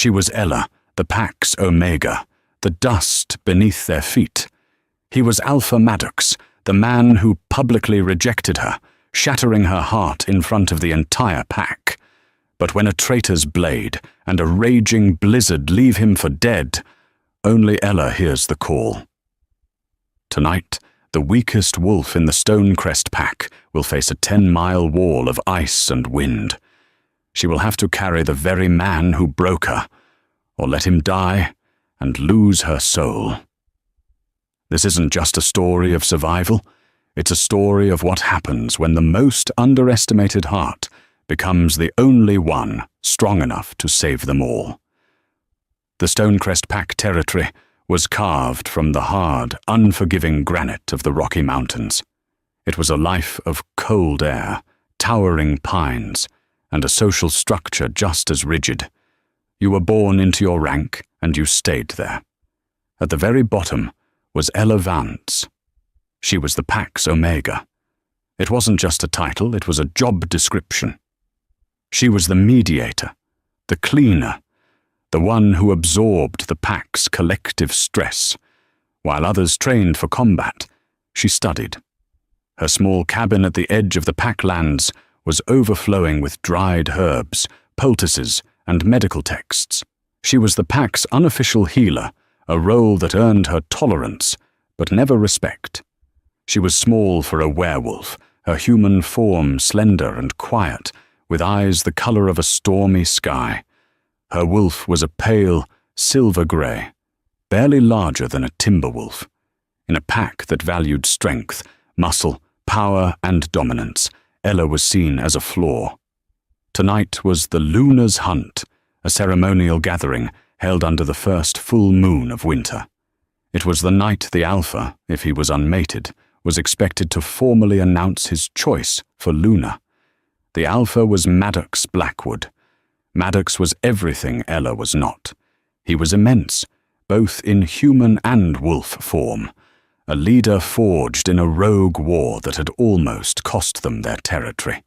She was Ella, the pack's omega, the dust beneath their feet. He was Alpha Maddox, the man who publicly rejected her, shattering her heart in front of the entire pack. But when a traitor's blade and a raging blizzard leave him for dead, only Ella hears the call. Tonight, the weakest wolf in the Stonecrest pack will face a 10-mile wall of ice and wind. She will have to carry the very man who broke her, or let him die and lose her soul. This isn't just a story of survival. It's a story of what happens when the most underestimated heart becomes the only one strong enough to save them all. The Stonecrest pack territory was carved from the hard, unforgiving granite of the Rocky Mountains. It was a life of cold air, towering pines, and a social structure just as rigid. You were born into your rank, and you stayed there. At the very bottom was Ella Vance. She was the pack's omega. It wasn't just a title, it was a job description. She was the mediator, the cleaner, the one who absorbed the pack's collective stress. While others trained for combat, she studied. Her small cabin at the edge of the packlands was overflowing with dried herbs, poultices, and medical texts. She was the pack's unofficial healer, a role that earned her tolerance, but never respect. She was small for a werewolf, her human form slender and quiet, with eyes the color of a stormy sky. Her wolf was a pale, silver gray, barely larger than a timber wolf. In a pack that valued strength, muscle, power, and dominance, Ella was seen as a flaw. Tonight was the Luna's Hunt, a ceremonial gathering held under the first full moon of winter. It was the night the Alpha, if he was unmated, was expected to formally announce his choice for Luna. The Alpha was Maddox Blackwood. Maddox was everything Ella was not. He was immense, both in human and wolf form, a leader forged in a rogue war that had almost cost them their territory.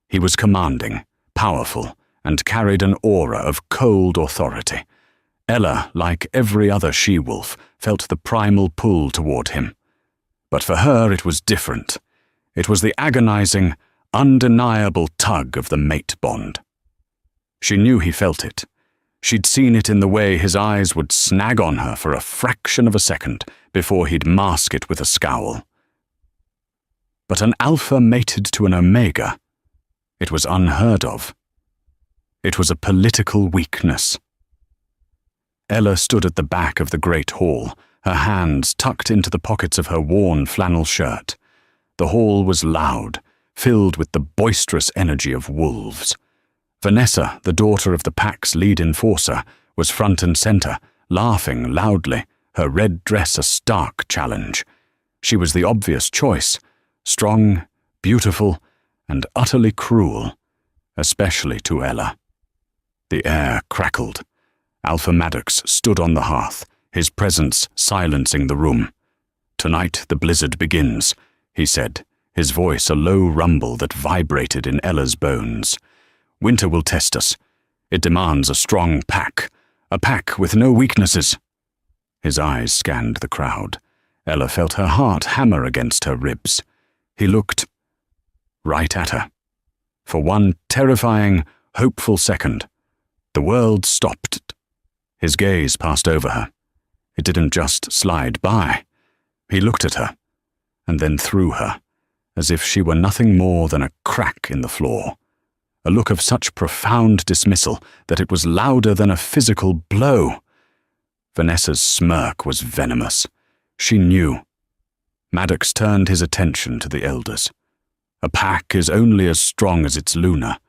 He was commanding, powerful, and carried an aura of cold authority. Ella, like every other she-wolf, felt the primal pull toward him. But for her it was different. It was the agonizing, undeniable tug of the mate bond. She knew he felt it. She'd seen it in the way his eyes would snag on her for a fraction of a second before he'd mask it with a scowl. But an Alpha mated to an Omega, it was unheard of. It was a political weakness. Ella stood at the back of the great hall, her hands tucked into the pockets of her worn flannel shirt. The hall was loud, filled with the boisterous energy of wolves. Vanessa, the daughter of the pack's lead enforcer, was front and center, laughing loudly, her red dress a stark challenge. She was the obvious choice, strong, beautiful, and utterly cruel, especially to Ella. The air crackled. Alpha Maddox stood on the hearth, his presence silencing the room. "Tonight the blizzard begins," he said, his voice a low rumble that vibrated in Ella's bones. "Winter will test us. It demands a strong pack, a pack with no weaknesses." His eyes scanned the crowd. Ella felt her heart hammer against her ribs. He looked right at her. For one terrifying, hopeful second, the world stopped. His gaze passed over her. It didn't just slide by. He looked at her, and then through her, as if she were nothing more than a crack in the floor. A look of such profound dismissal that it was louder than a physical blow. Vanessa's smirk was venomous. She knew. Maddox turned his attention to the elders. "A pack is only as strong as its Luna.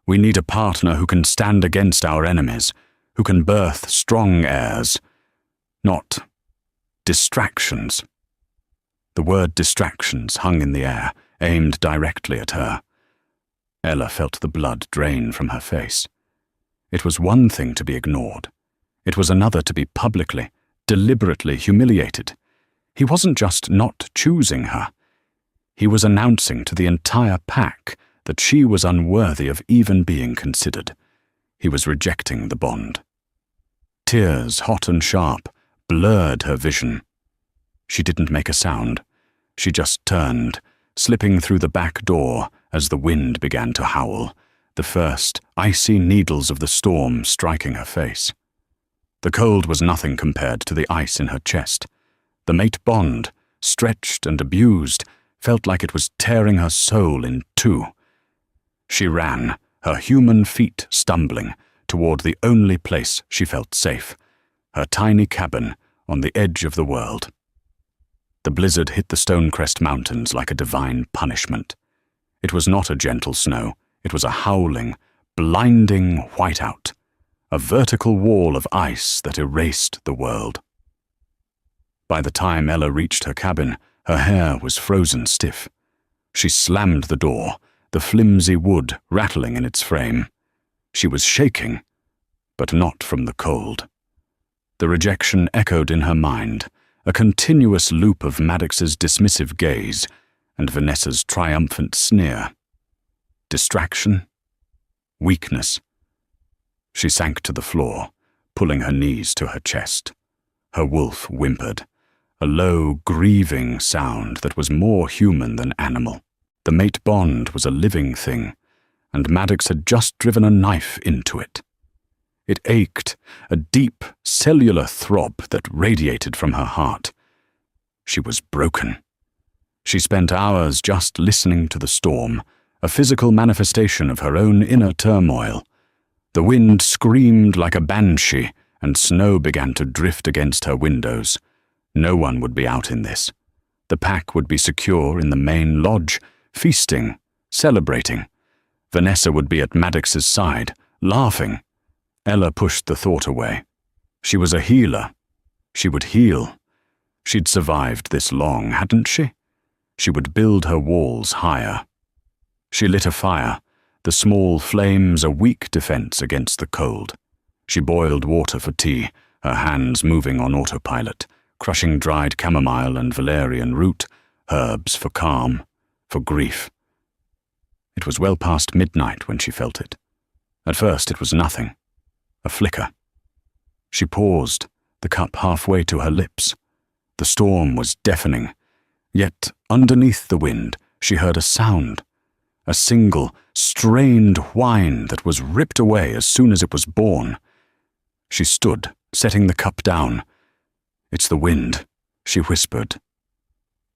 We need a partner who can stand against our enemies, who can birth strong heirs, not distractions." The word distractions hung in the air, aimed directly at her. Ella felt the blood drain from her face. It was one thing to be ignored. It was another to be publicly, deliberately humiliated. He wasn't just not choosing her. He was announcing to the entire pack that she was unworthy of even being considered. He was rejecting the bond. Tears, hot and sharp, blurred her vision. She didn't make a sound. She just turned, slipping through the back door as the wind began to howl, the first icy needles of the storm striking her face. The cold was nothing compared to the ice in her chest. The mate bond, stretched and abused, felt like it was tearing her soul in two. She ran, her human feet stumbling, toward the only place she felt safe, her tiny cabin on the edge of the world. The blizzard hit the Stonecrest Mountains like a divine punishment. It was not a gentle snow, it was a howling, blinding whiteout, a vertical wall of ice that erased the world. By the time Ella reached her cabin, her hair was frozen stiff. She slammed the door, the flimsy wood rattling in its frame. She was shaking, but not from the cold. The rejection echoed in her mind, a continuous loop of Maddox's dismissive gaze and Vanessa's triumphant sneer. Distraction, weakness. She sank to the floor, pulling her knees to her chest. Her wolf whimpered, a low, grieving sound that was more human than animal. The mate bond was a living thing, and Maddox had just driven a knife into it. It ached, a deep, cellular throb that radiated from her heart. She was broken. She spent hours just listening to the storm, a physical manifestation of her own inner turmoil. The wind screamed like a banshee, and snow began to drift against her windows. No one would be out in this. The pack would be secure in the main lodge, feasting, celebrating. Vanessa would be at Maddox's side, laughing. Ella pushed the thought away. She was a healer. She would heal. She'd survived this long, hadn't she? She would build her walls higher. She lit a fire, the small flames a weak defense against the cold. She boiled water for tea, her hands moving on autopilot, crushing dried chamomile and valerian root, herbs for calm, for grief. It was well past midnight when she felt it. At first it was nothing. A flicker. She paused, the cup halfway to her lips. The storm was deafening, yet underneath the wind she heard a sound, a single, strained whine that was ripped away as soon as it was born. She stood, setting the cup down. "It's the wind," she whispered.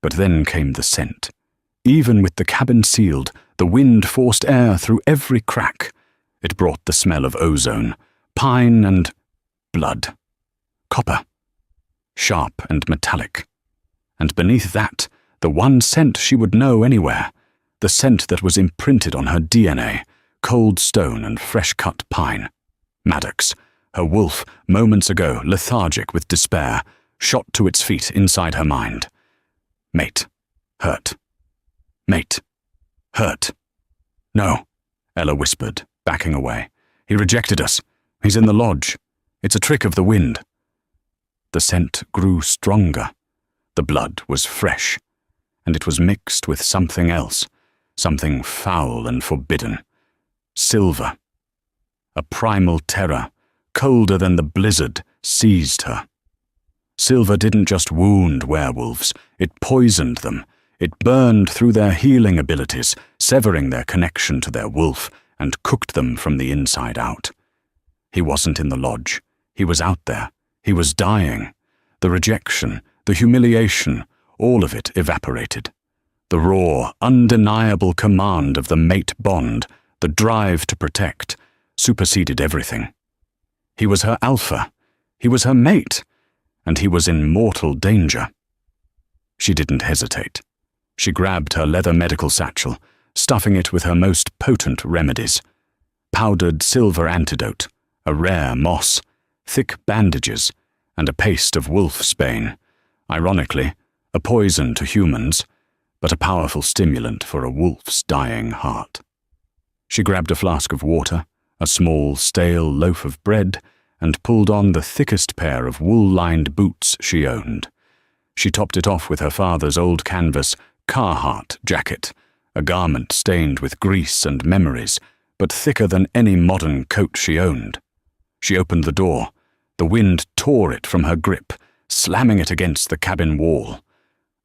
But then came the scent. Even with the cabin sealed, the wind forced air through every crack. It brought the smell of ozone, pine and blood. Copper. Sharp and metallic. And beneath that, the one scent she would know anywhere, the scent that was imprinted on her DNA, cold stone and fresh-cut pine. Maddox, her wolf, moments ago lethargic with despair, shot to its feet inside her mind. Mate. Hurt. Mate. Hurt. "No," Ella whispered, backing away. "He rejected us. He's in the lodge. It's a trick of the wind." The scent grew stronger. The blood was fresh, and it was mixed with something else, something foul and forbidden. Silver. A primal terror, colder than the blizzard, seized her. Silver didn't just wound werewolves, it poisoned them. It burned through their healing abilities, severing their connection to their wolf, and cooked them from the inside out. He wasn't in the lodge. He was out there. He was dying. The rejection, the humiliation, all of it evaporated. The raw, undeniable command of the mate bond, the drive to protect, superseded everything. He was her alpha. He was her mate. And he was in mortal danger. She didn't hesitate. She grabbed her leather medical satchel, stuffing it with her most potent remedies. Powdered silver antidote, a rare moss, thick bandages, and a paste of wolfsbane. Ironically, a poison to humans, but a powerful stimulant for a wolf's dying heart. She grabbed a flask of water, a small, stale loaf of bread, and pulled on the thickest pair of wool-lined boots she owned. She topped it off with her father's old canvas Carhartt jacket, a garment stained with grease and memories, but thicker than any modern coat she owned. She opened the door, The wind tore it from her grip, slamming it against the cabin wall.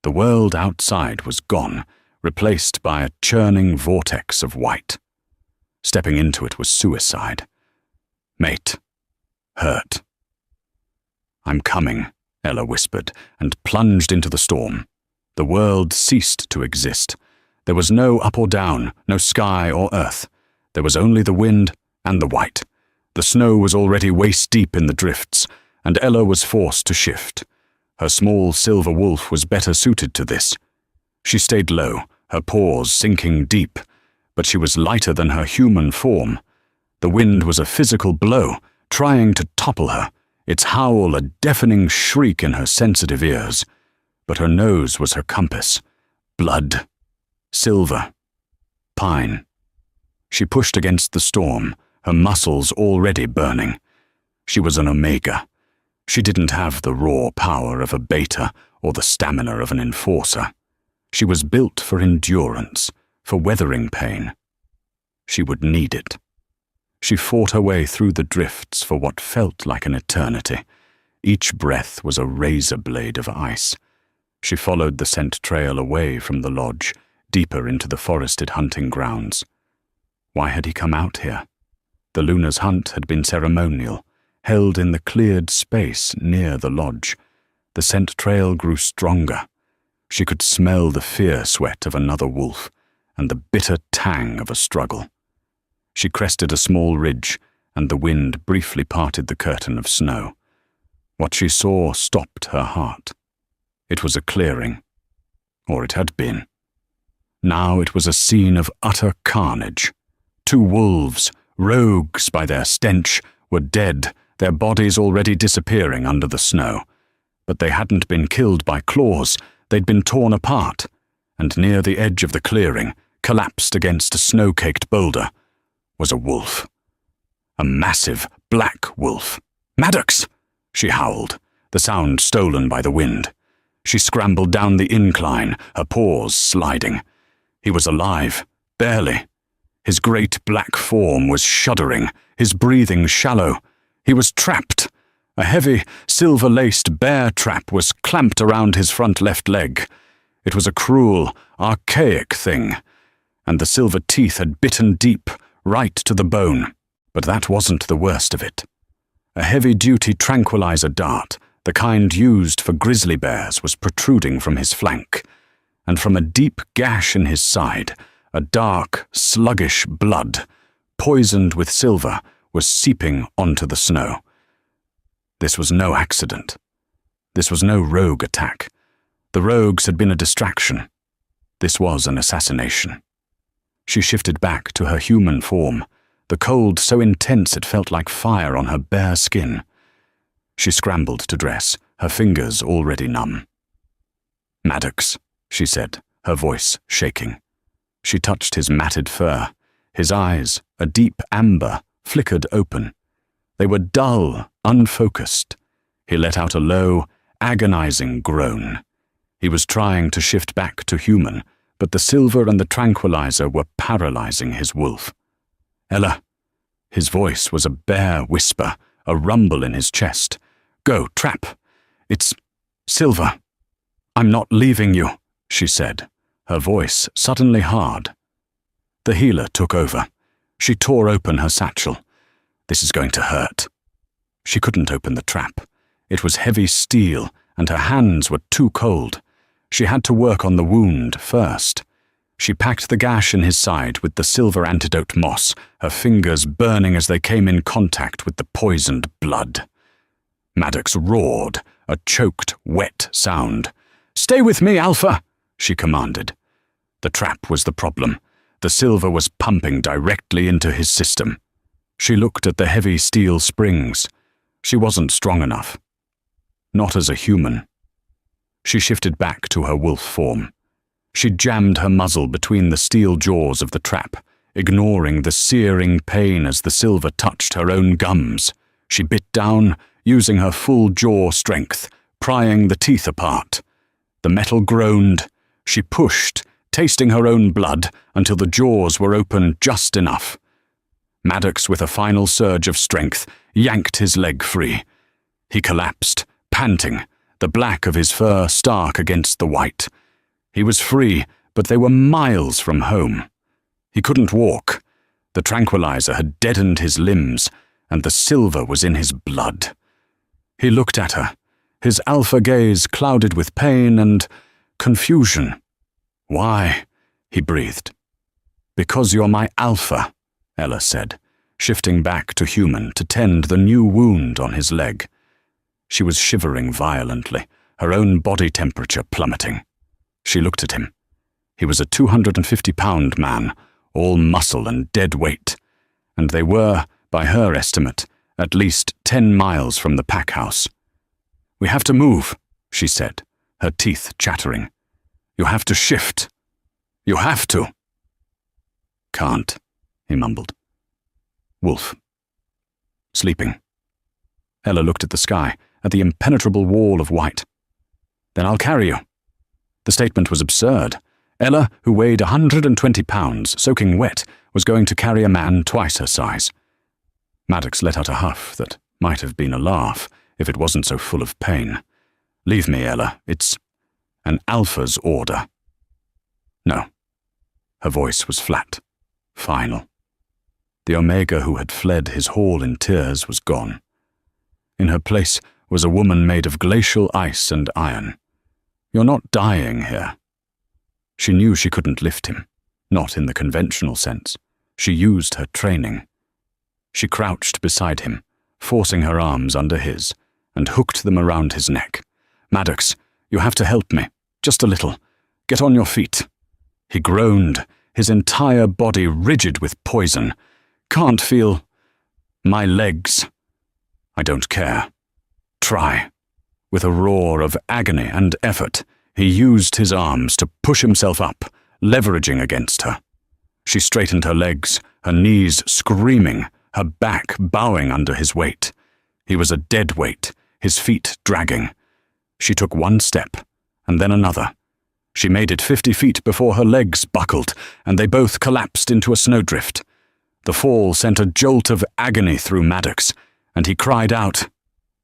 The world outside was gone, replaced by a churning vortex of white. Stepping into it was suicide. Mate. Hurt. "I'm coming," Ella whispered, and plunged into the storm. The world ceased to exist. There was no up or down, no sky or earth. There was only the wind and the white. The snow was already waist-deep in the drifts, and Ella was forced to shift. Her small silver wolf was better suited to this. She stayed low, her paws sinking deep, but she was lighter than her human form. The wind was a physical blow, trying to topple her, its howl a deafening shriek in her sensitive ears. But her nose was her compass. Blood. Silver. Pine. She pushed against the storm, her muscles already burning. She was an Omega. She didn't have the raw power of a Beta or the stamina of an Enforcer. She was built for endurance, for weathering pain. She would need it. She fought her way through the drifts for what felt like an eternity. Each breath was a razor blade of ice. She followed the scent trail away from the lodge, deeper into the forested hunting grounds. Why had he come out here? The Luna's hunt had been ceremonial, held in the cleared space near the lodge. The scent trail grew stronger. She could smell the fear sweat of another wolf, and the bitter tang of a struggle. She crested a small ridge, and the wind briefly parted the curtain of snow. What she saw stopped her heart. It was a clearing, or it had been. Now it was a scene of utter carnage. 2 wolves, rogues by their stench, were dead, their bodies already disappearing under the snow. But they hadn't been killed by claws, they'd been torn apart, and near the edge of the clearing, collapsed against a snow-caked boulder, was a wolf. A massive, black wolf. "Maddox!" she howled, the sound stolen by the wind. She scrambled down the incline, her paws sliding. He was alive, barely. His great black form was shuddering, his breathing shallow. He was trapped. A heavy, silver-laced bear trap was clamped around his front left leg. It was a cruel, archaic thing, and the silver teeth had bitten deep, right to the bone. But that wasn't the worst of it. A heavy-duty tranquilizer dart, the kind used for grizzly bears, was protruding from his flank, and from a deep gash in his side, a dark, sluggish blood, poisoned with silver, was seeping onto the snow. This was no accident. This was no rogue attack. The rogues had been a distraction. This was an assassination. She shifted back to her human form, the cold so intense it felt like fire on her bare skin. She scrambled to dress, her fingers already numb. "Maddox," she said, her voice shaking. She touched his matted fur. His eyes, a deep amber, flickered open. They were dull, unfocused. He let out a low, agonizing groan. He was trying to shift back to human, but the silver and the tranquilizer were paralyzing his wolf. "Ella." His voice was a bare whisper, a rumble in his chest. "Go, trap. It's silver. I'm not leaving you," she said, her voice suddenly hard. The healer took over. She tore open her satchel. "This is going to hurt." She couldn't open the trap. It was heavy steel, and her hands were too cold. She had to work on the wound first. She packed the gash in his side with the silver antidote moss, her fingers burning as they came in contact with the poisoned blood. Maddox roared, a choked, wet sound. "Stay with me, Alpha," she commanded. The trap was the problem. The silver was pumping directly into his system. She looked at the heavy steel springs. She wasn't strong enough. Not as a human. She shifted back to her wolf form. She jammed her muzzle between the steel jaws of the trap, ignoring the searing pain as the silver touched her own gums. She bit down, using her full jaw strength, prying the teeth apart. The metal groaned. She pushed, tasting her own blood until the jaws were open just enough. Maddox, with a final surge of strength, yanked his leg free. He collapsed, panting, the black of his fur stark against the white. He was free, but they were miles from home. He couldn't walk. The tranquilizer had deadened his limbs, and the silver was in his blood. He looked at her, his alpha gaze clouded with pain and confusion. "Why?" he breathed. "Because you're my alpha," Ella said, shifting back to human to tend the new wound on his leg. She was shivering violently, her own body temperature plummeting. She looked at him. He was a 250-pound man, all muscle and dead weight, and they were, by her estimate, at least 10 miles from the pack house. "We have to move," she said, her teeth chattering. "You have to shift. You have to." "Can't," he mumbled. "Wolf. Sleeping." Ella looked at the sky, at the impenetrable wall of white. "Then I'll carry you." The statement was absurd. Ella, who weighed 120 pounds, soaking wet, was going to carry a man twice her size. Maddox let out a huff that might have been a laugh if it wasn't so full of pain. "Leave me, Ella. It's an alpha's order." "No." Her voice was flat, final. The Omega who had fled his hall in tears was gone. In her place was a woman made of glacial ice and iron. "You're not dying here." She knew she couldn't lift him, not in the conventional sense. She used her training. She crouched beside him, forcing her arms under his, and hooked them around his neck. "Maddox, you have to help me, just a little. Get on your feet." He groaned, his entire body rigid with poison. "Can't feel my legs." "I don't care. Try." With a roar of agony and effort, he used his arms to push himself up, leveraging against her. She straightened her legs, her knees screaming, her back bowing under his weight. He was a dead weight, his feet dragging. She took one step, and then another. She made it 50 feet before her legs buckled, and they both collapsed into a snowdrift. The fall sent a jolt of agony through Maddox, and he cried out.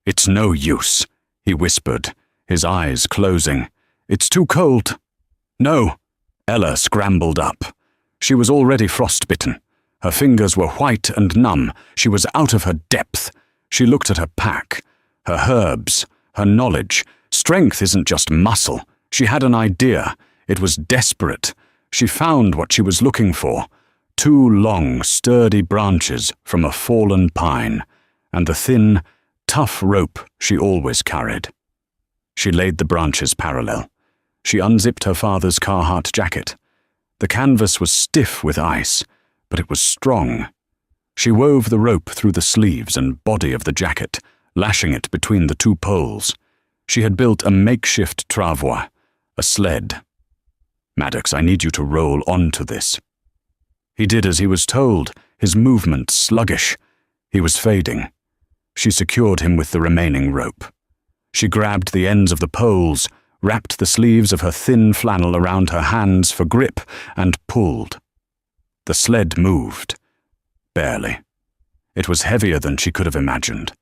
"It's no use," he whispered, his eyes closing. "It's too cold." "No." Ella scrambled up. She was already frostbitten. Her fingers were white and numb. She was out of her depth. She looked at her pack, her herbs, her knowledge. Strength isn't just muscle. She had an idea. It was desperate. She found what she was looking for. 2 long, sturdy branches from a fallen pine, and the thin, tough rope she always carried. She laid the branches parallel. She unzipped her father's Carhartt jacket. The canvas was stiff with ice, but it was strong. She wove the rope through the sleeves and body of the jacket, lashing it between the 2 poles. She had built a makeshift travois, a sled. "Maddox, I need you to roll onto this." He did as he was told, his movement sluggish. He was fading. She secured him with the remaining rope. She grabbed the ends of the poles, wrapped the sleeves of her thin flannel around her hands for grip, and pulled. The sled moved. Barely. It was heavier than she could have imagined.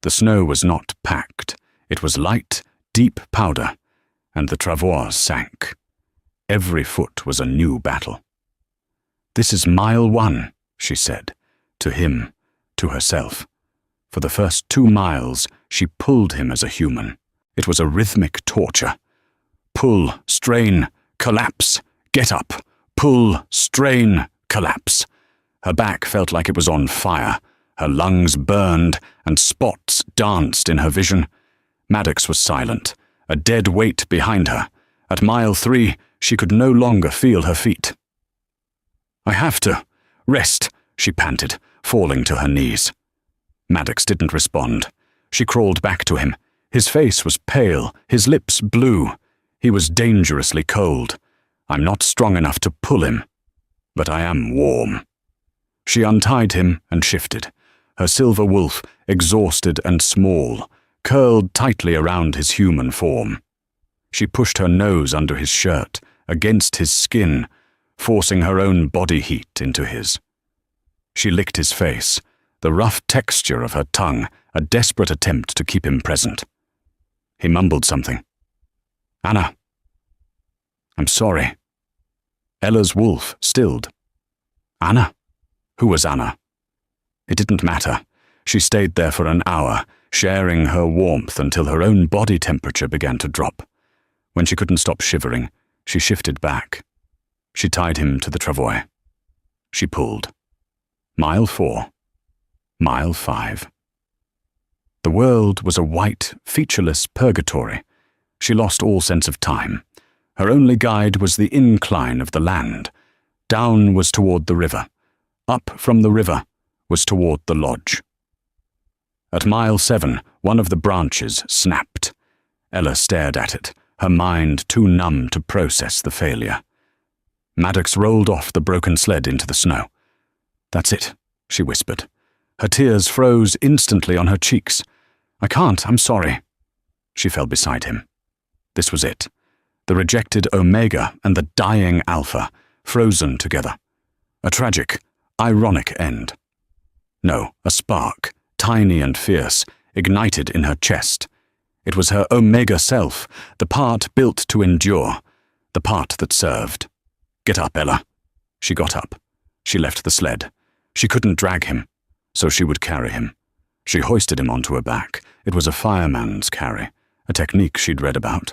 The snow was not packed. It was light, deep powder, and the travois sank. Every foot was a new battle. "This is mile 1, she said, to him, to herself. For the first 2 miles, she pulled him as a human. It was a rhythmic torture. Pull, strain, collapse, get up. Pull, strain, collapse. Her back felt like it was on fire. Her lungs burned, and spots danced in her vision. Maddox was silent, a dead weight behind her. At mile 3, she could no longer feel her feet. "I have to. Rest," she panted, falling to her knees. Maddox didn't respond. She crawled back to him. His face was pale, his lips blue. He was dangerously cold. "I'm not strong enough to pull him, but I am warm." She untied him and shifted. Her silver wolf, exhausted and small, curled tightly around his human form. She pushed her nose under his shirt, against his skin, forcing her own body heat into his. She licked his face, the rough texture of her tongue a desperate attempt to keep him present. He mumbled something. "Anna. I'm sorry." Ella's wolf stilled. Anna? Who was Anna? It didn't matter. She stayed there for an hour, sharing her warmth until her own body temperature began to drop. When she couldn't stop shivering, she shifted back. She tied him to the travois. She pulled. Mile 4. Mile 5. The world was a white, featureless purgatory. She lost all sense of time. Her only guide was the incline of the land. Down was toward the river. Up from the river was toward the lodge. At mile 7, one of the branches snapped. Ella stared at it, her mind too numb to process the failure. Maddox rolled off the broken sled into the snow. "That's it," she whispered. Her tears froze instantly on her cheeks. "I can't, I'm sorry." She fell beside him. This was it. The rejected Omega and the dying Alpha, frozen together. A tragic, ironic end. No, a spark, tiny and fierce, ignited in her chest. It was her Omega self, the part built to endure, the part that served. "Get up, Ella." She got up. She left the sled. She couldn't drag him, so she would carry him. She hoisted him onto her back. It was a fireman's carry, a technique she'd read about.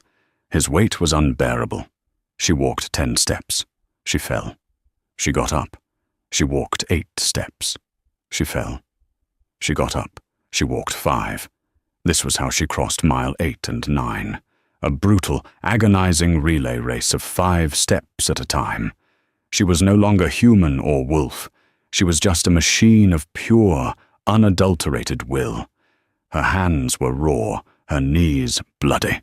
His weight was unbearable. She walked 10 steps. She fell. She got up. She walked 8 steps. She fell. She got up. She walked 5. This was how she crossed mile 8 and 9. A brutal, agonizing relay race of 5 steps at a time. She was no longer human or wolf. She was just a machine of pure, unadulterated will. Her hands were raw, her knees bloody.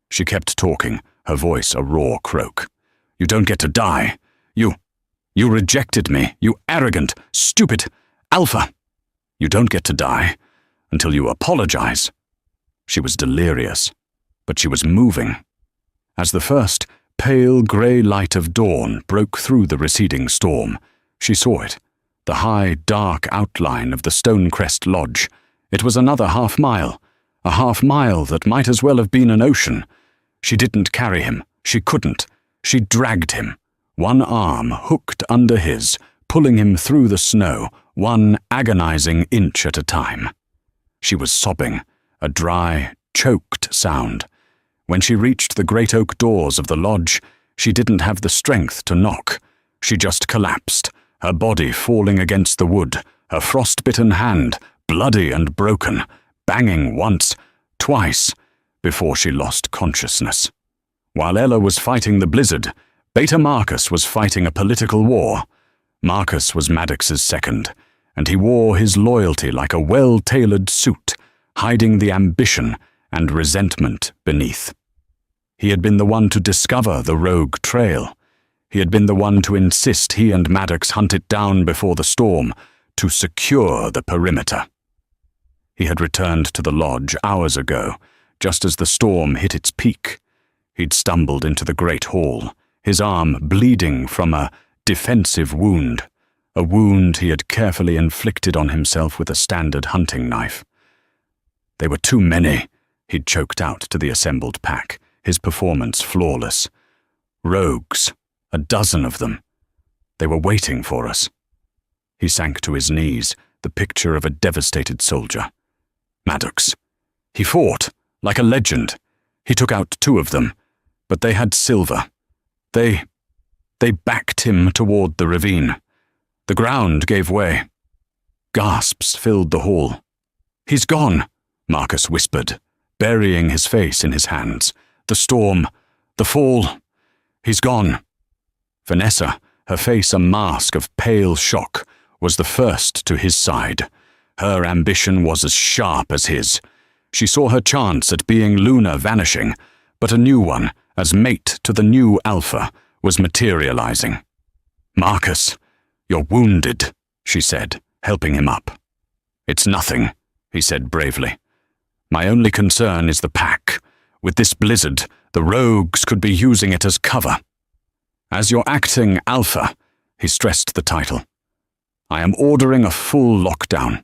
She kept talking, her voice a raw croak. "You don't get to die. You rejected me, you arrogant, stupid Alpha. You don't get to die until you apologize." She was delirious, but she was moving. As the first pale grey light of dawn broke through the receding storm, she saw it, the high, dark outline of the Stonecrest Lodge. It was another half-mile, a half-mile that might as well have been an ocean. She didn't carry him. She couldn't. She dragged him, one arm hooked under his, pulling him through the snow, one agonizing inch at a time. She was sobbing, a dry, choked sound. When she reached the great oak doors of the lodge, she didn't have the strength to knock. She just collapsed, her body falling against the wood, her frost-bitten hand, bloody and broken, banging once, twice, before she lost consciousness. While Ella was fighting the blizzard, Beta Marcus was fighting a political war. Marcus was Maddox's second, and he wore his loyalty like a well-tailored suit, hiding the ambition and resentment beneath. He had been the one to discover the rogue trail. He had been the one to insist he and Maddox hunt it down before the storm, to secure the perimeter. He had returned to the lodge hours ago, just as the storm hit its peak. He'd stumbled into the great hall, his arm bleeding from a defensive wound, a wound he had carefully inflicted on himself with a standard hunting knife. They were too many, he'd choked out to the assembled pack, his performance flawless. Rogues, a dozen of them. They were waiting for us. He sank to his knees, the picture of a devastated soldier. Maddox. He fought, like a legend. He took out 2 of them, but they had silver. They backed him toward the ravine. The ground gave way. Gasps filled the hall. "He's gone," Marcus whispered, burying his face in his hands. "The storm, the fall. He's gone." Vanessa, her face a mask of pale shock, was the first to his side. Her ambition was as sharp as his. She saw her chance at being Luna vanishing, but a new one, as mate to the new Alpha, was materializing. "Marcus, you're wounded," she said, helping him up. "It's nothing," he said bravely. "My only concern is the pack. With this blizzard, the rogues could be using it as cover. As your acting Alpha," he stressed the title, "I am ordering a full lockdown.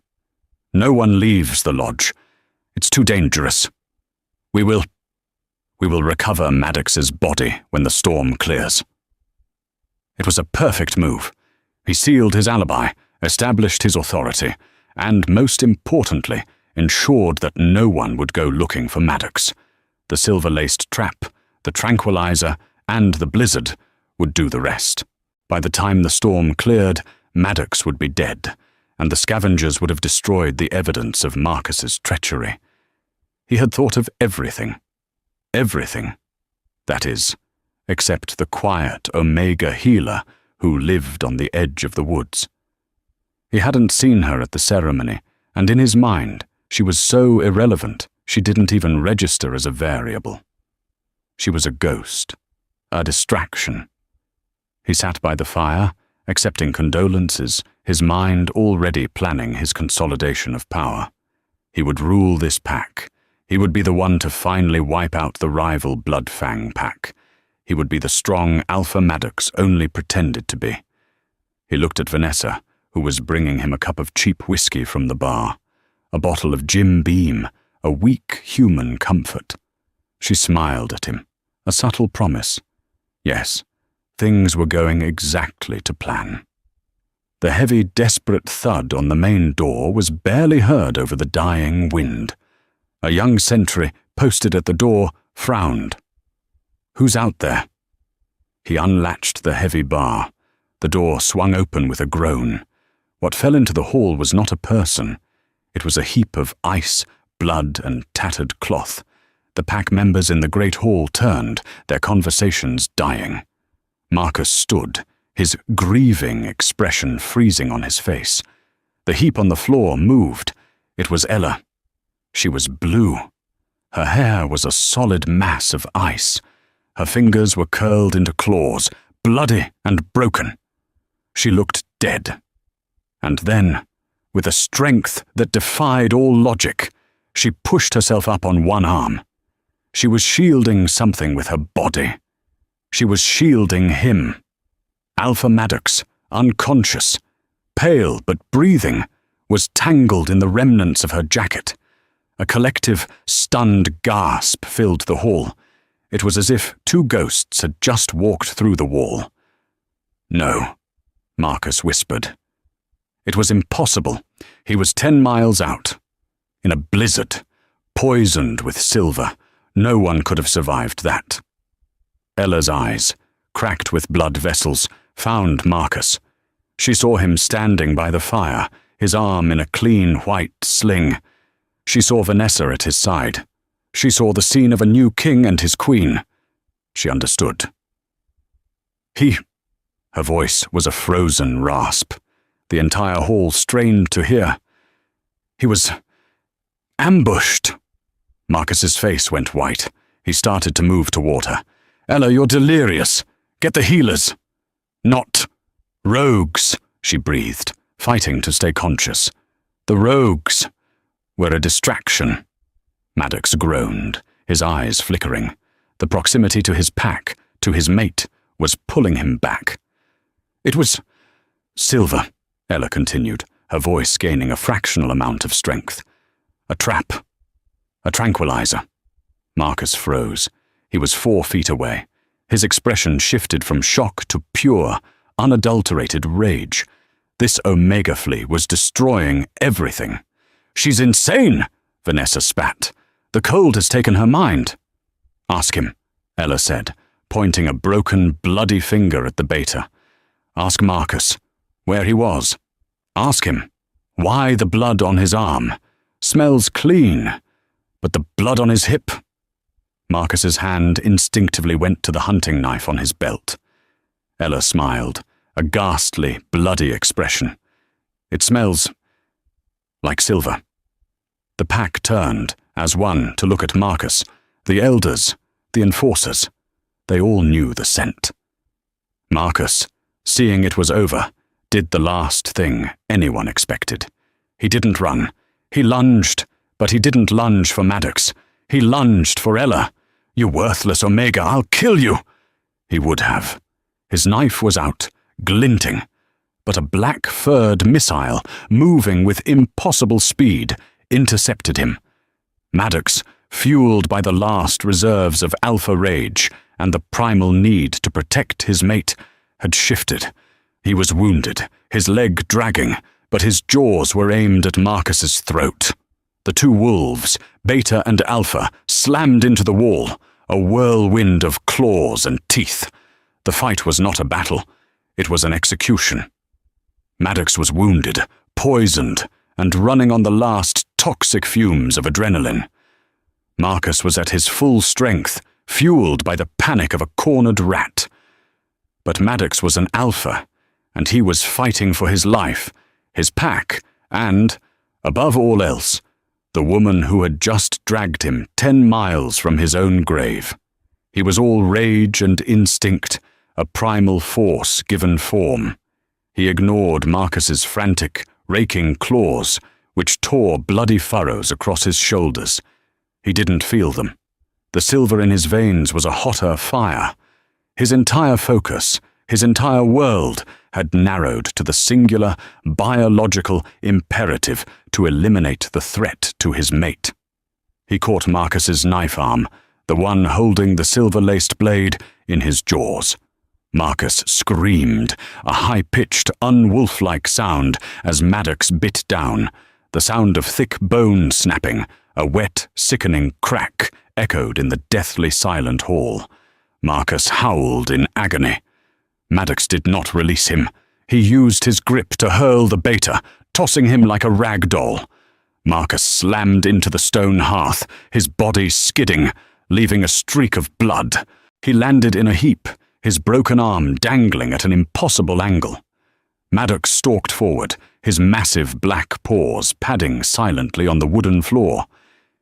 No one leaves the lodge. It's too dangerous. We will recover Maddox's body when the storm clears." It was a perfect move. He sealed his alibi, established his authority, and, most importantly, ensured that no one would go looking for Maddox. The silver-laced trap, the tranquilizer, and the blizzard would do the rest. By the time the storm cleared, Maddox would be dead, and the scavengers would have destroyed the evidence of Marcus's treachery. He had thought of everything. Everything. That is, except the quiet Omega healer who lived on the edge of the woods. He hadn't seen her at the ceremony, and in his mind, she was so irrelevant she didn't even register as a variable. She was a ghost, a distraction. He sat by the fire, accepting condolences, his mind already planning his consolidation of power. He would rule this pack. He would be the one to finally wipe out the rival Bloodfang pack. He would be the strong Alpha Maddox only pretended to be. He looked at Vanessa, who was bringing him a cup of cheap whiskey from the bar, a bottle of Jim Beam, a weak human comfort. She smiled at him, a subtle promise. Yes, things were going exactly to plan. The heavy, desperate thud on the main door was barely heard over the dying wind. A young sentry, posted at the door, frowned. "Who's out there?" He unlatched the heavy bar. The door swung open with a groan. What fell into the hall was not a person. It was a heap of ice, blood, and tattered cloth. The pack members in the great hall turned, their conversations dying. Marcus stood, his grieving expression freezing on his face. The heap on the floor moved. It was Ella. She was blue. Her hair was a solid mass of ice. Her fingers were curled into claws, bloody and broken. She looked dead. And then, with a strength that defied all logic, she pushed herself up on one arm. She was shielding something with her body. She was shielding him. Alpha Maddox, unconscious, pale but breathing, was tangled in the remnants of her jacket. A collective, stunned gasp filled the hall. It was as if two ghosts had just walked through the wall. "No," Marcus whispered. It was impossible. He was 10 miles out. In a blizzard, poisoned with silver. No one could have survived that. Ella's eyes, cracked with blood vessels, found Marcus. She saw him standing by the fire, his arm in a clean white sling. She saw Vanessa at his side. She saw the scene of a new king and his queen. She understood. Her voice was a frozen rasp. The entire hall strained to hear. He was ambushed. Marcus's face went white. He started to move toward her. "Ella, you're delirious. Get the healers." "Not rogues," she breathed, fighting to stay conscious. "The rogues were a distraction." Maddox groaned, his eyes flickering. The proximity to his pack, to his mate, was pulling him back. "It was silver," Ella continued, her voice gaining a fractional amount of strength. "A trap. A tranquilizer." Marcus froze. He was 4 feet away. His expression shifted from shock to pure, unadulterated rage. This Omega flea was destroying everything. "She's insane," Vanessa spat. "The cold has taken her mind." "Ask him," Ella said, pointing a broken, bloody finger at the beta. "Ask Marcus where he was. Ask him why the blood on his arm. Smells clean, but the blood on his hip." Marcus's hand instinctively went to the hunting knife on his belt. Ella smiled, a ghastly, bloody expression. "It smells like silver." The pack turned, as one, to look at Marcus. The elders, the enforcers, they all knew the scent. Marcus, seeing it was over, did the last thing anyone expected. He didn't run. He lunged, but he didn't lunge for Maddox. He lunged for Ella. "You worthless Omega, I'll kill you!" He would have. His knife was out, glinting. but a black-furred missile, moving with impossible speed, intercepted him. Maddox, fueled by the last reserves of alpha rage and the primal need to protect his mate, had shifted. He was wounded, his leg dragging, but his jaws were aimed at Marcus's throat. The two wolves, Beta and Alpha, slammed into the wall, a whirlwind of claws and teeth. The fight was not a battle, it was an execution. Maddox was wounded, poisoned, and running on the last toxic fumes of adrenaline. Marcus was at his full strength, fueled by the panic of a cornered rat. But Maddox was an alpha, and he was fighting for his life, his pack, and, above all else, the woman who had just dragged him 10 miles from his own grave. He was all rage and instinct, a primal force given form. He ignored Marcus's frantic, raking claws, which tore bloody furrows across his shoulders. He didn't feel them. The silver in his veins was a hotter fire. His entire focus, his entire world, had narrowed to the singular, biological imperative to eliminate the threat to his mate. He caught Marcus's knife arm, the one holding the silver-laced blade, in his jaws. Marcus screamed, a high-pitched, unwolf-like sound as Maddox bit down. The sound of thick bone snapping, a wet, sickening crack, echoed in the deathly silent hall. Marcus howled in agony. Maddox did not release him. He used his grip to hurl the Beta, tossing him like a rag doll. Marcus slammed into the stone hearth, his body skidding, leaving a streak of blood. He landed in a heap, his broken arm dangling at an impossible angle. Maddox stalked forward, his massive black paws padding silently on the wooden floor.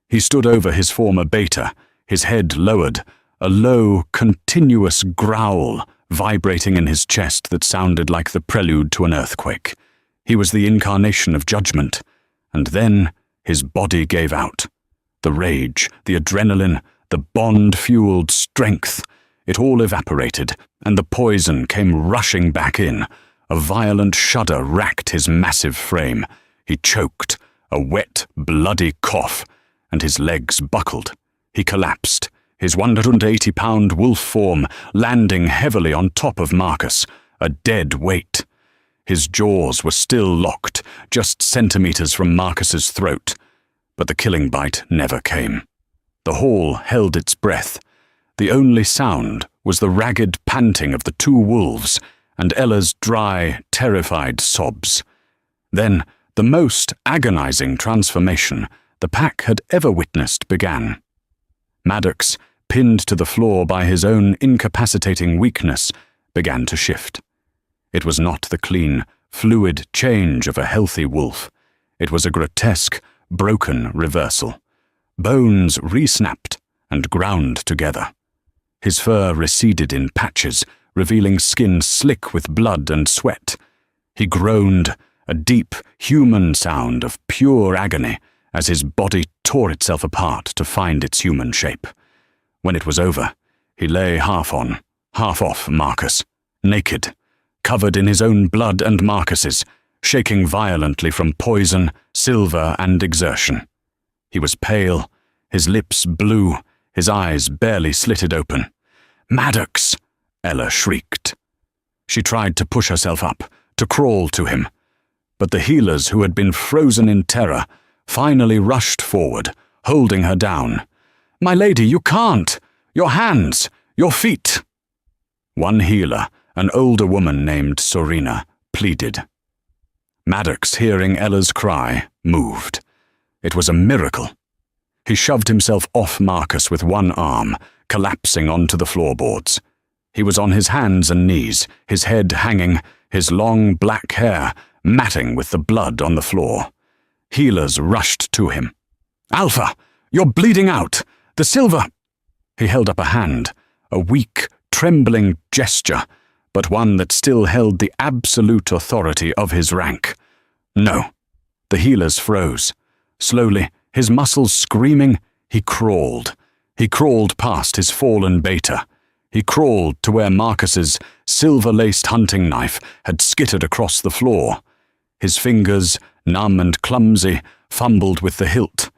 He stood over his former Beta, his head lowered, a low, continuous growl vibrating in his chest that sounded like the prelude to an earthquake. He was the incarnation of judgment, and then his body gave out. The rage, the adrenaline, the bond-fueled strength, it all evaporated, and the poison came rushing back in. A violent shudder racked his massive frame. He choked, a wet, bloody cough, and his legs buckled. He collapsed, his 180-pound wolf form landing heavily on top of Marcus, a dead weight. His jaws were still locked, just centimeters from Marcus's throat, but the killing bite never came. The hall held its breath. The only sound was the ragged panting of the two wolves and Ella's dry, terrified sobs. Then, the most agonizing transformation the pack had ever witnessed began. Maddox, pinned to the floor by his own incapacitating weakness, began to shift. It was not the clean, fluid change of a healthy wolf. It was a grotesque, broken reversal. Bones re-snapped and ground together. His fur receded in patches, revealing skin slick with blood and sweat. He groaned, a deep, human sound of pure agony, as his body tore itself apart to find its human shape. When it was over, he lay half on, half off Marcus, naked, covered in his own blood and Marcus's, shaking violently from poison, silver, and exertion. He was pale, his lips blue, his eyes barely slitted open. "Maddox!" Ella shrieked. She tried to push herself up, to crawl to him, but the healers who had been frozen in terror finally rushed forward, holding her down. "My lady, you can't! Your hands! Your feet!" One healer, an older woman named Sorina, pleaded. Maddox, hearing Ella's cry, moved. It was a miracle. He shoved himself off Marcus with one arm, collapsing onto the floorboards. He was on his hands and knees, his head hanging, his long black hair matting with the blood on the floor. Healers rushed to him. "Alpha, you're bleeding out! The silver—" He held up a hand, a weak, trembling gesture, but one that still held the absolute authority of his rank. No. The healers froze. Slowly, his muscles screaming, he crawled. He crawled past his fallen Beta. He crawled to where Marcus's silver-laced hunting knife had skittered across the floor. His fingers, numb and clumsy, fumbled with the hilt.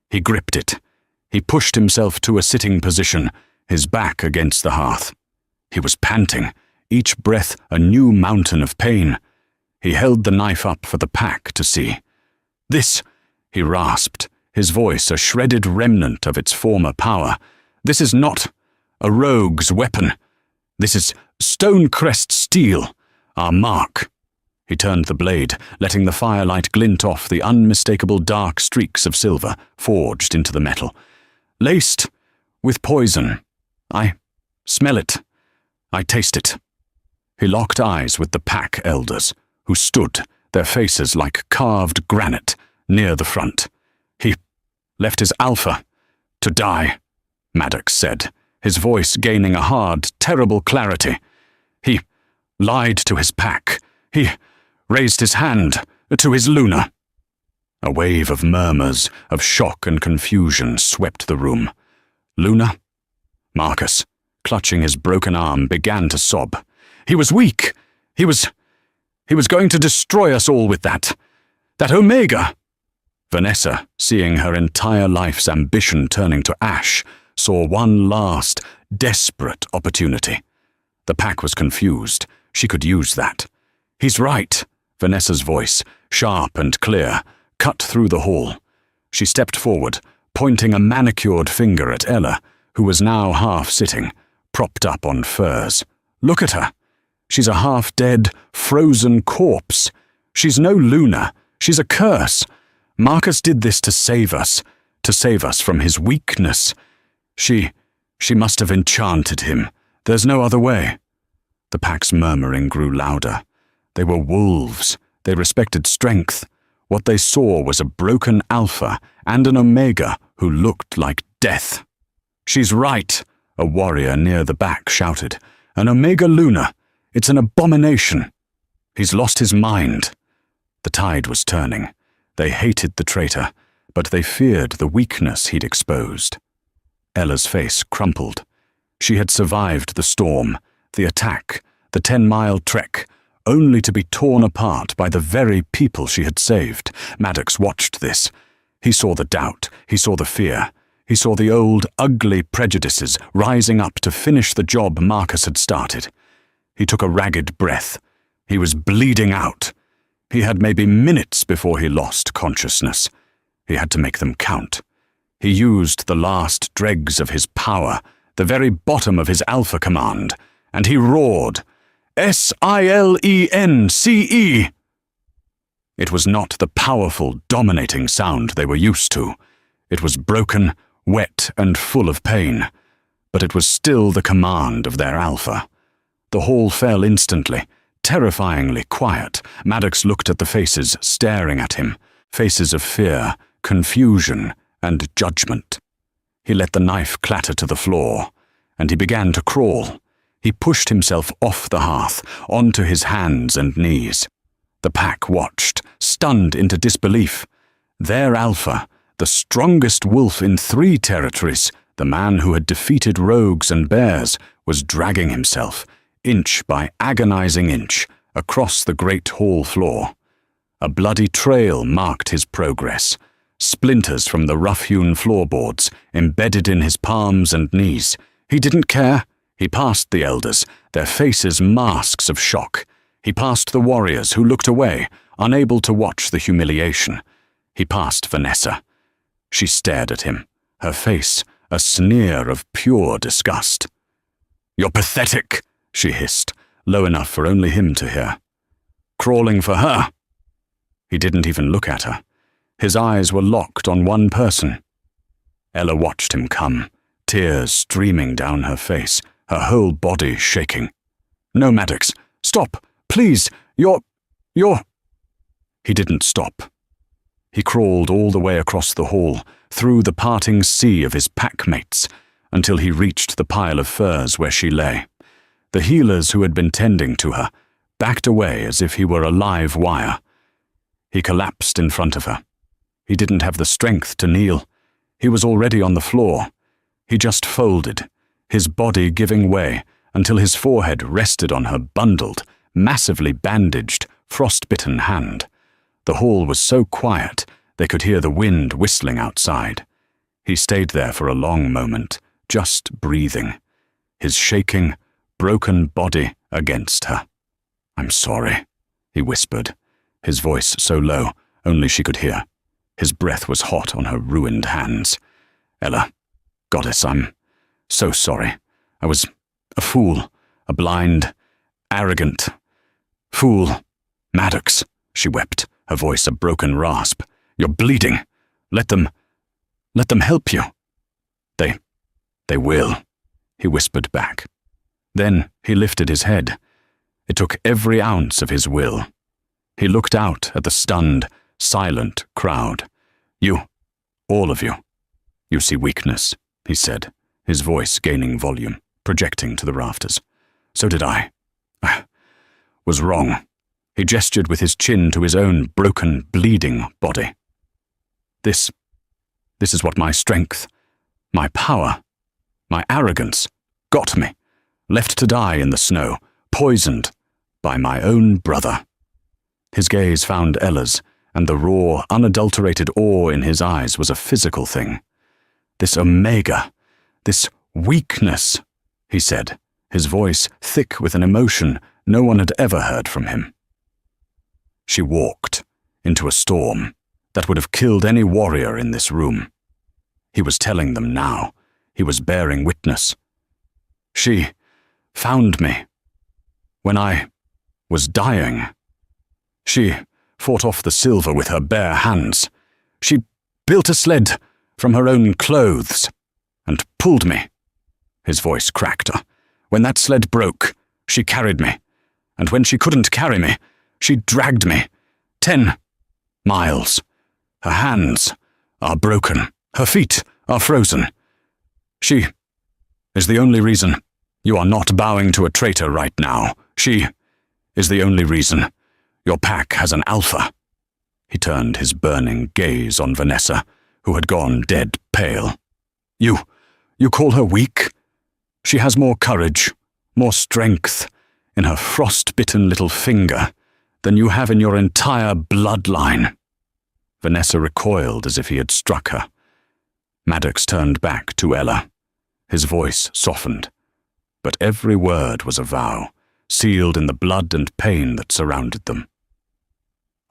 He gripped it. He pushed himself to a sitting position, his back against the hearth. He was panting, each breath a new mountain of pain. He held the knife up for the pack to see. "This," he rasped, his voice a shredded remnant of its former power. "This is not a rogue's weapon. This is Stonecrest steel, our mark." He turned the blade, letting the firelight glint off the unmistakable dark streaks of silver forged into the metal. "Laced with poison. I smell it. I taste it." He locked eyes with the pack elders, who stood, their faces like carved granite, near the front. "He left his alpha to die," Maddox said, his voice gaining a hard, terrible clarity. "He lied to his pack. He raised his hand to his Luna." A wave of murmurs, of shock and confusion swept the room. "Luna?" Marcus, clutching his broken arm, began to sob. "He was weak. He was going to destroy us all with that Omega." Vanessa, seeing her entire life's ambition turning to ash, saw one last, desperate opportunity. The pack was confused. She could use that. "He's right," Vanessa's voice, sharp and clear, cut through the hall. She stepped forward, pointing a manicured finger at Ella, who was now half-sitting, propped up on furs. "Look at her. She's a half-dead, frozen corpse. She's no Luna. She's a curse. Marcus did this to save us from his weakness. She must have enchanted him. There's no other way." The pack's murmuring grew louder. They were wolves. They respected strength. What they saw was a broken alpha and an omega who looked like death. "She's right," a warrior near the back shouted. "An omega Luna. It's an abomination." "He's lost his mind." The tide was turning. They hated the traitor, but they feared the weakness he'd exposed. Ella's face crumpled. She had survived the storm, the attack, the 10-mile trek, only to be torn apart by the very people she had saved. Maddox watched this. He saw the doubt, he saw the fear, he saw the old, ugly prejudices rising up to finish the job Marcus had started. He took a ragged breath. He was bleeding out. He had maybe minutes before he lost consciousness. He had to make them count. He used the last dregs of his power, the very bottom of his Alpha command, and he roared, "Silence!" It was not the powerful, dominating sound they were used to. It was broken, wet, and full of pain, but it was still the command of their Alpha. The hall fell instantly, terrifyingly quiet. Maddox looked at the faces staring at him, faces of fear, confusion, and judgment. He let the knife clatter to the floor, and he began to crawl. He pushed himself off the hearth, onto his hands and knees. The pack watched, stunned into disbelief. Their Alpha, the strongest wolf in 3 territories, the man who had defeated rogues and bears, was dragging himself, inch by agonizing inch, across the great hall floor. A bloody trail marked his progress. Splinters from the rough-hewn floorboards embedded in his palms and knees. He didn't care. He passed the elders, their faces masks of shock. He passed the warriors who looked away, unable to watch the humiliation. He passed Vanessa. She stared at him, her face a sneer of pure disgust. "You're pathetic," she hissed, low enough for only him to hear. "Crawling for her." He didn't even look at her. His eyes were locked on one person. Ella watched him come, tears streaming down her face, her whole body shaking. "No, Maddox, stop, please, you're... He didn't stop. He crawled all the way across the hall, through the parting sea of his pack-mates, until he reached the pile of furs where she lay. The healers who had been tending to her backed away as if he were a live wire. He collapsed in front of her. He didn't have the strength to kneel. He was already on the floor. He just folded, his body giving way until his forehead rested on her bundled, massively bandaged, frost-bitten hand. The hall was so quiet they could hear the wind whistling outside. He stayed there for a long moment, just breathing, his shaking, broken body against her. "I'm sorry," he whispered, his voice so low only she could hear. His breath was hot on her ruined hands. "Ella, goddess, I'm so sorry. I was a fool, a blind, arrogant fool. Maddox," she wept, her voice a broken rasp. "You're bleeding. Let them help you." They will," he whispered back. Then he lifted his head. It took every ounce of his will. He looked out at the stunned, silent crowd. "You, all of you, you see weakness," he said, his voice gaining volume, projecting to the rafters. "So did I. I was wrong." He gestured with his chin to his own broken, bleeding body. This is what my strength, my power, my arrogance got me, left to die in the snow, poisoned by my own brother." His gaze found Ella's, and the raw, unadulterated awe in his eyes was a physical thing. "This Omega, this weakness," he said, his voice thick with an emotion no one had ever heard from him. She walked into a storm that would have killed any warrior in this room. He was telling them now. He was bearing witness. "She found me when I was dying. She fought off the silver with her bare hands. She built a sled from her own clothes and pulled me." His voice cracked. "When that sled broke, she carried me. And when she couldn't carry me, she dragged me 10 miles. Her hands are broken. Her feet are frozen. She is the only reason you are not bowing to a traitor right now. She is the only reason your pack has an alpha." He turned his burning gaze on Vanessa, who had gone dead pale. You call her weak? She has more courage, more strength in her frost-bitten little finger than you have in your entire bloodline." Vanessa recoiled as if he had struck her. Maddox turned back to Ella. His voice softened, but every word was a vow, sealed in the blood and pain that surrounded them.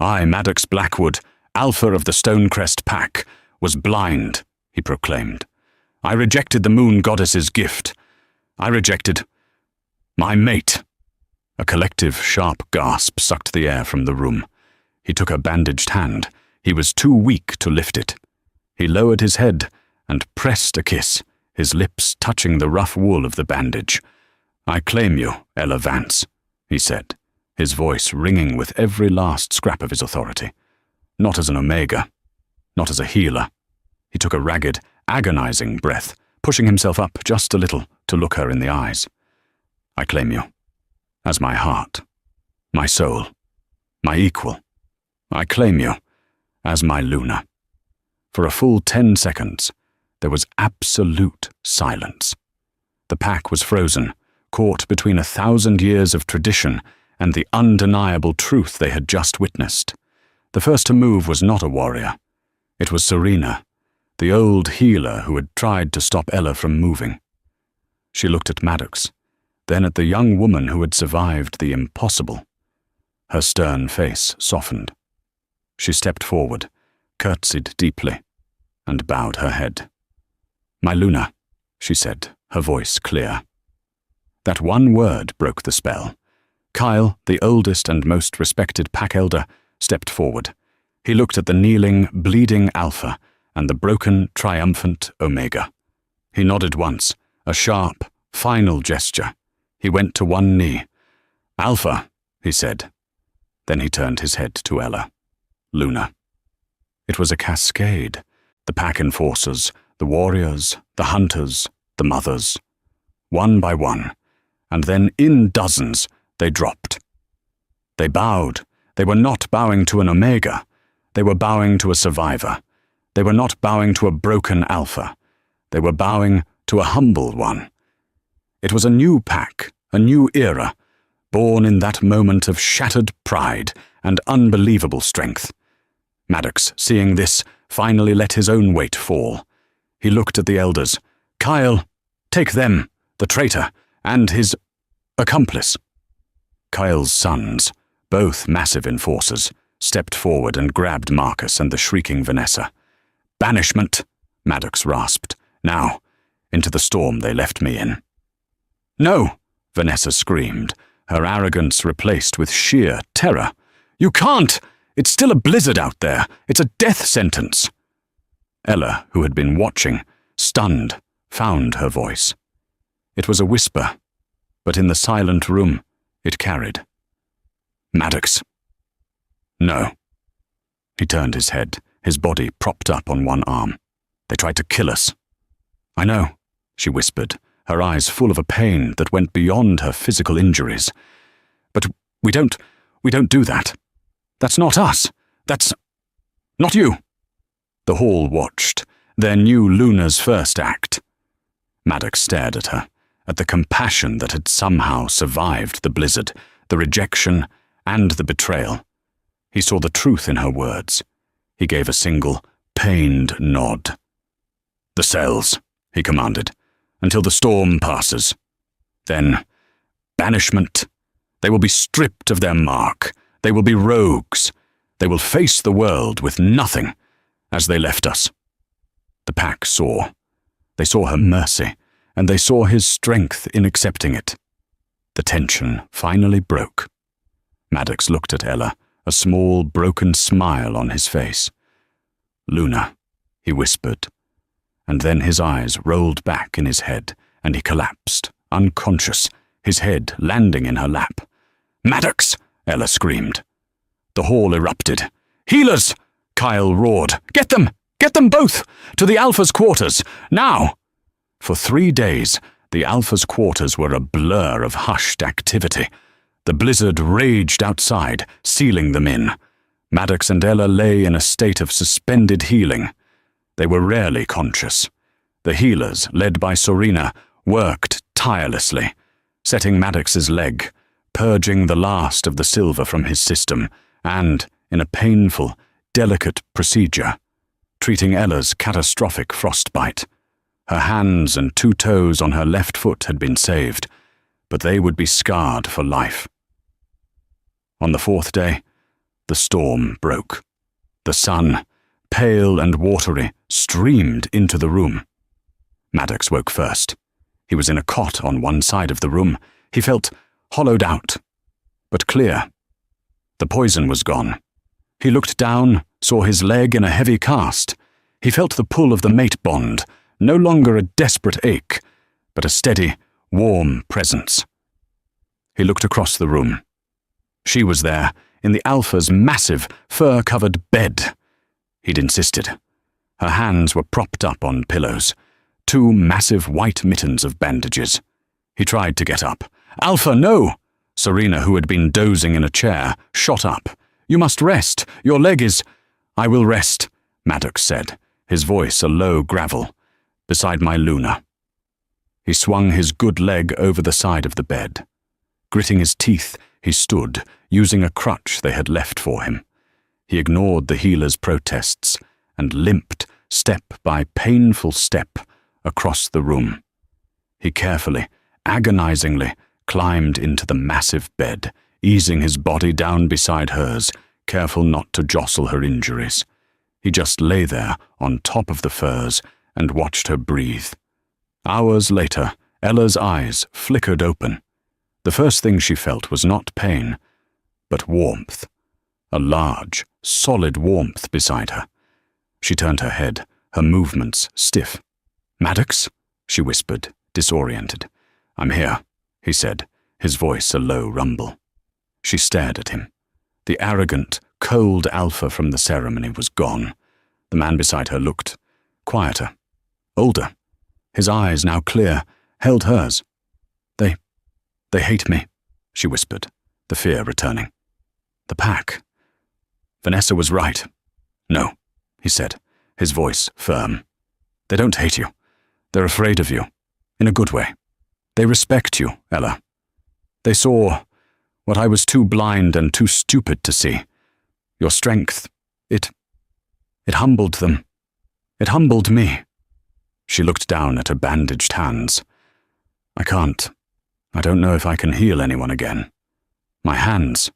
"I, Maddox Blackwood, Alpha of the Stonecrest Pack, was blind," he proclaimed. "I rejected the Moon Goddess's gift. I rejected my mate." A collective, sharp gasp sucked the air from the room. He took her bandaged hand. He was too weak to lift it. He lowered his head and pressed a kiss, his lips touching the rough wool of the bandage. "I claim you, Ella Vance," he said, his voice ringing with every last scrap of his authority. "Not as an Omega, not as a healer." He took a ragged, agonizing breath, pushing himself up just a little to look her in the eyes. "I claim you as my heart, my soul, my equal. I claim you as my Luna." For a full 10 seconds, there was absolute silence. The pack was frozen, caught between 1,000 years of tradition and the undeniable truth they had just witnessed. The first to move was not a warrior. It was Serena, the old healer who had tried to stop Ella from moving. She looked at Maddox, then at the young woman who had survived the impossible. Her stern face softened. She stepped forward, curtsied deeply, and bowed her head. "My Luna," she said, her voice clear. That one word broke the spell. Kyle, the oldest and most respected pack elder, stepped forward. He looked at the kneeling, bleeding Alpha and the broken, triumphant Omega. He nodded once, a sharp, final gesture. He went to one knee. "Alpha," he said. Then he turned his head to Ella. "Luna." It was a cascade. The pack enforcers, the warriors, the hunters, the mothers. One by one, and then in dozens, they dropped. They bowed. They were not bowing to an Omega. They were bowing to a survivor. They were not bowing to a broken Alpha. They were bowing to a humble one. It was a new pack, a new era, born in that moment of shattered pride and unbelievable strength. Maddox, seeing this, finally let his own weight fall. He looked at the elders. Kyle, take them, the traitor, and his accomplice. Kyle's sons, both massive enforcers, stepped forward and grabbed Marcus and the shrieking Vanessa. Banishment, Maddox rasped. Now, into the storm they left me in. No, Vanessa screamed, her arrogance replaced with sheer terror. You can't! It's still a blizzard out there. It's a death sentence. Ella, who had been watching, stunned, found her voice. It was a whisper, but in the silent room, it carried. Maddox. No. He turned his head, his body propped up on one arm. They tried to kill us. I know, she whispered, her eyes full of a pain that went beyond her physical injuries. But we don't do that. That's not us. That's not you. The hall watched, their new Luna's first act. Maddox stared at her, at the compassion that had somehow survived the blizzard, the rejection, and the betrayal. He saw the truth in her words. He gave a single, pained nod. The cells, he commanded, until the storm passes. Then, banishment. They will be stripped of their mark. They will be rogues. They will face the world with nothing, as they left us. The pack saw. They saw her mercy, and they saw his strength in accepting it. The tension finally broke. Maddox looked at Ella, a small, broken smile on his face. Luna, he whispered, and then his eyes rolled back in his head, and he collapsed, unconscious, his head landing in her lap. Maddox! Ella screamed. The hall erupted. Healers! Kyle roared. Get them! Get them both! To the Alpha's quarters! Now! For 3 days, the Alpha's quarters were a blur of hushed activity. The blizzard raged outside, sealing them in. Maddox and Ella lay in a state of suspended healing. They were rarely conscious. The healers, led by Sorina, worked tirelessly, setting Maddox's leg, purging the last of the silver from his system, and, in a painful, delicate procedure, treating Ella's catastrophic frostbite. Her hands and 2 toes on her left foot had been saved, but they would be scarred for life. On the 4th day, the storm broke. The sun, pale and watery, streamed into the room. Maddox woke first. He was in a cot on one side of the room. He felt hollowed out, but clear. The poison was gone. He looked down, saw his leg in a heavy cast. He felt the pull of the mate bond, no longer a desperate ache, but a steady, warm presence. He looked across the room. She was there, in the Alpha's massive, fur-covered bed. He'd insisted. Her hands were propped up on pillows, 2 massive white mittens of bandages. He tried to get up. Alpha, no! Sorina, who had been dozing in a chair, shot up. You must rest. Your leg is... I will rest, Maddox said, his voice a low gravel, beside my Luna. He swung his good leg over the side of the bed. Gritting his teeth, he stood, using a crutch they had left for him. He ignored the healer's protests and limped, step by painful step, across the room. He carefully, agonizingly, climbed into the massive bed, easing his body down beside hers, careful not to jostle her injuries. He just lay there on top of the furs and watched her breathe. Hours later, Ella's eyes flickered open. The first thing she felt was not pain, but warmth. A large, solid warmth beside her. She turned her head, her movements stiff. Maddox? She whispered, disoriented. I'm here, he said, his voice a low rumble. She stared at him. The arrogant, cold Alpha from the ceremony was gone. The man beside her looked quieter, older. His eyes, now clear, held hers. They hate me, she whispered, the fear returning. The pack. Vanessa was right. No, he said, his voice firm. They don't hate you. They're afraid of you. In a good way. They respect you, Ella. They saw what I was too blind and too stupid to see. Your strength, it humbled them. It humbled me. She looked down at her bandaged hands. I don't know if I can heal anyone again. My hands.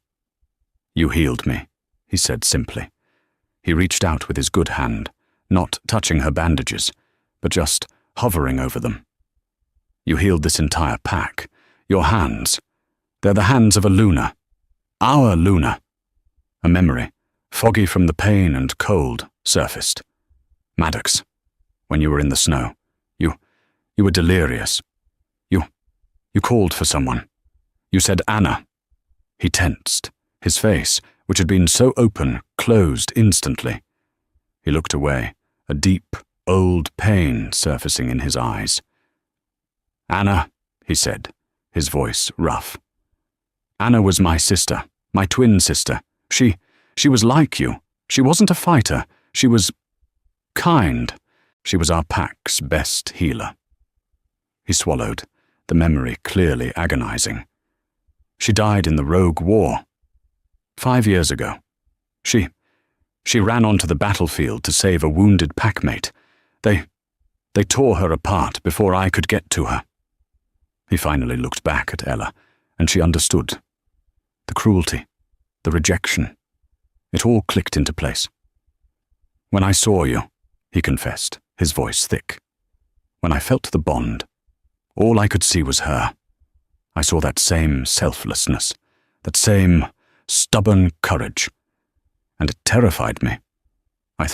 You healed me, he said simply. He reached out with his good hand, not touching her bandages, but just hovering over them. You healed this entire pack. Your hands. They're the hands of a Luna. Our Luna. A memory, foggy from the pain and cold, surfaced. Maddox, when you were in the snow, you were delirious. You called for someone. You said Anna. He tensed. His face, which had been so open, closed instantly. He looked away, a deep, old pain surfacing in his eyes. Anna, he said, his voice rough. Anna was my sister, my twin sister. She was like you. She wasn't a fighter. She was kind. She was our pack's best healer. He swallowed, the memory clearly agonizing. She died in the Rogue War. 5 years ago. She ran onto the battlefield to save a wounded packmate. They tore her apart before I could get to her. He finally looked back at Ella, and she understood. The cruelty, the rejection, it all clicked into place. When I saw you, he confessed, his voice thick. When I felt the bond, all I could see was her. I saw that same selflessness, that same stubborn courage, and it terrified me. I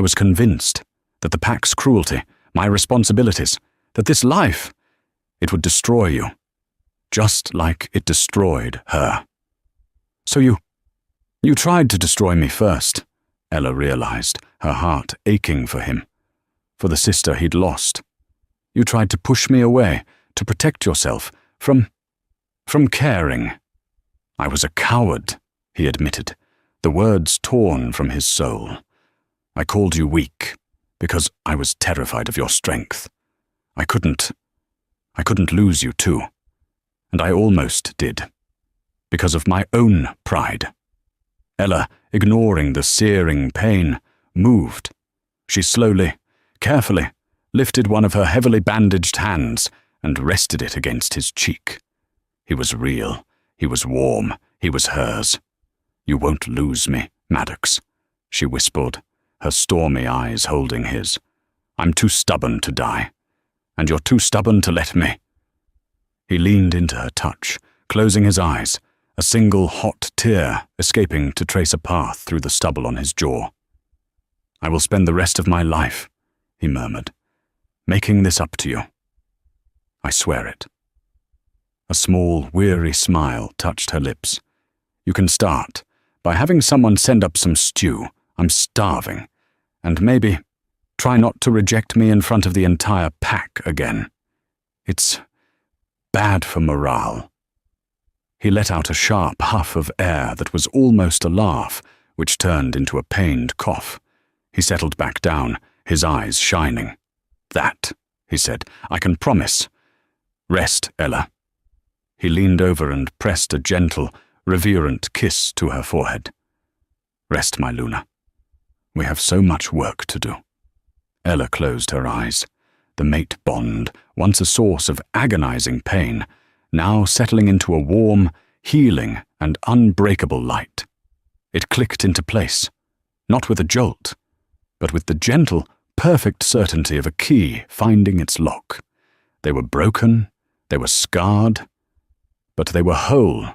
was convinced that the pack's cruelty, my responsibilities, that this life, it would destroy you, just like it destroyed her. So you tried to destroy me first, Ella realized, her heart aching for him, for the sister he'd lost. You tried to push me away, to protect yourself from caring. I was a coward, he admitted, the words torn from his soul. I called you weak, because I was terrified of your strength. I couldn't lose you too. And I almost did, because of my own pride. Ella, ignoring the searing pain, moved. She slowly, carefully, lifted one of her heavily bandaged hands and rested it against his cheek. He was real. He was warm. He was hers. You won't lose me, Maddox, she whispered, her stormy eyes holding his. I'm too stubborn to die, and you're too stubborn to let me. He leaned into her touch, closing his eyes, a single hot tear escaping to trace a path through the stubble on his jaw. I will spend the rest of my life, he murmured, making this up to you. I swear it. A small, weary smile touched her lips. You can start by having someone send up some stew. I'm starving. And maybe try not to reject me in front of the entire pack again. It's bad for morale. He let out a sharp huff of air that was almost a laugh, which turned into a pained cough. He settled back down, his eyes shining. That, he said, I can promise. Rest, Ella. He leaned over and pressed a gentle, reverent kiss to her forehead. Rest, my Luna. We have so much work to do. Ella closed her eyes. The mate bond, once a source of agonizing pain, now settling into a warm, healing, and unbreakable light. It clicked into place, not with a jolt, but with the gentle, perfect certainty of a key finding its lock. They were broken, they were scarred, but they were whole.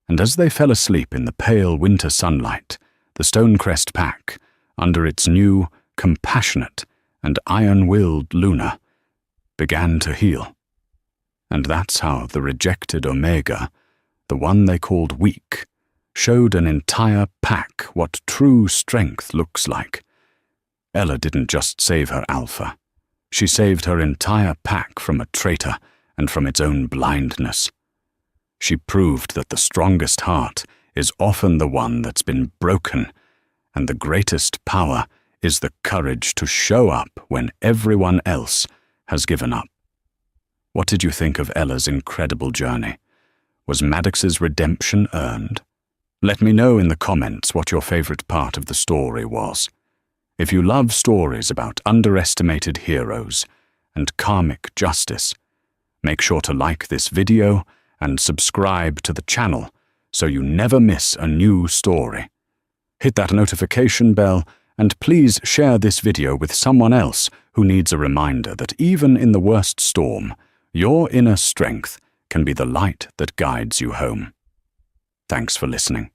And as they fell asleep in the pale winter sunlight, the Stonecrest pack, under its new, compassionate, and iron-willed Luna, began to heal. And that's how the rejected Omega, the one they called weak, showed an entire pack what true strength looks like. Ella didn't just save her alpha. She saved her entire pack from a traitor and from its own blindness. She proved that the strongest heart is often the one that's been broken, and the greatest power is the courage to show up when everyone else has given up. What did you think of Ella's incredible journey? Was Maddox's redemption earned? Let me know in the comments what your favorite part of the story was. If you love stories about underestimated heroes and karmic justice, make sure to like this video and subscribe to the channel so you never miss a new story. Hit that notification bell and please share this video with someone else who needs a reminder that even in the worst storm, your inner strength can be the light that guides you home. Thanks for listening.